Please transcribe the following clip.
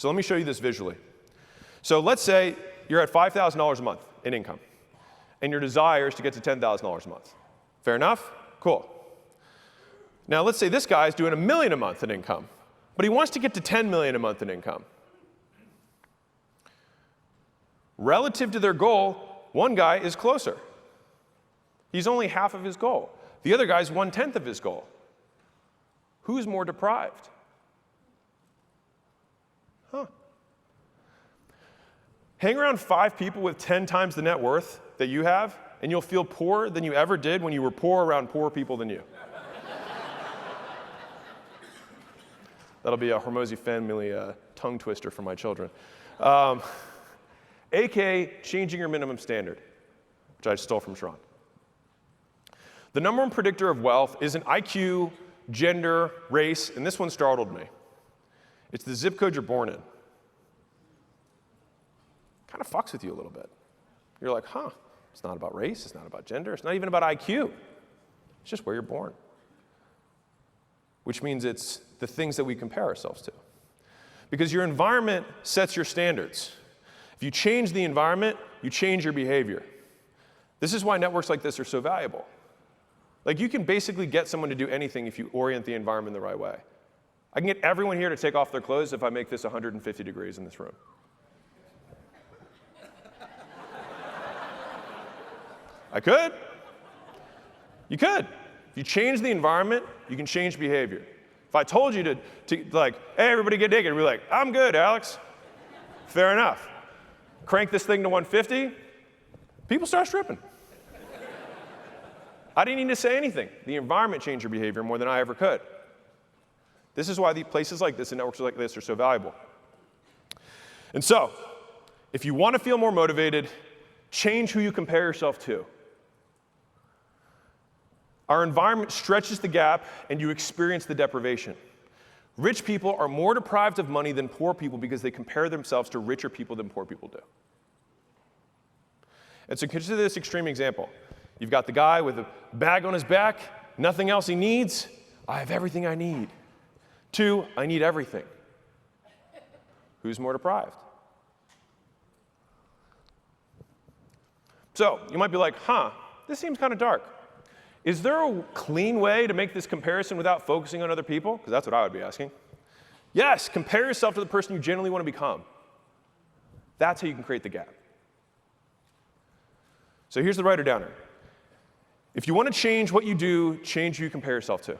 So let me show you this visually. So let's say you're at $5,000 a month in income, and your desire is to get to $10,000 a month. Fair enough? Cool. Now let's say this guy is doing $1 million a month in income, but he wants to get to $10 million a month in income. Relative to their goal, one guy is closer. He's only half of his goal. The other guy's 1/10 of his goal. Who's more deprived? Hang around 5 people with 10 times the net worth that you have, and you'll feel poorer than you ever did when you were poor around poorer people than you. That'll be a Hormozi family tongue twister for my children. AKA changing your minimum standard, which I stole from Sharon. The number one predictor of wealth isn't IQ, gender, race, and this one startled me. It's the zip code you're born in. Kind of fucks with you a little bit. You're like, it's not about race, it's not about gender, it's not even about IQ. It's just where you're born. Which means it's the things that we compare ourselves to. Because your environment sets your standards. If you change the environment, you change your behavior. This is why networks like this are so valuable. Like, you can basically get someone to do anything if you orient the environment the right way. I can get everyone here to take off their clothes if I make this 150 degrees in this room. I could. You could. If you change the environment, you can change behavior. If I told you to like, hey, everybody get naked, we'd be like, I'm good, Alex. Fair enough. Crank this thing to 150, people start stripping. I didn't need to say anything. The environment changed your behavior more than I ever could. This is why the places like this and networks like this are so valuable. And so, if you want to feel more motivated, change who you compare yourself to. Our environment stretches the gap, and you experience the deprivation. Rich people are more deprived of money than poor people because they compare themselves to richer people than poor people do. And so consider this extreme example. You've got the guy with a bag on his back, nothing else he needs. I have everything I need. 2, I need everything. Who's more deprived? So you might be like, this seems kind of dark. Is there a clean way to make this comparison without focusing on other people? Because that's what I would be asking. Yes, compare yourself to the person you genuinely want to become. That's how you can create the gap. So here's the writer-downer. If you want to change what you do, change who you compare yourself to.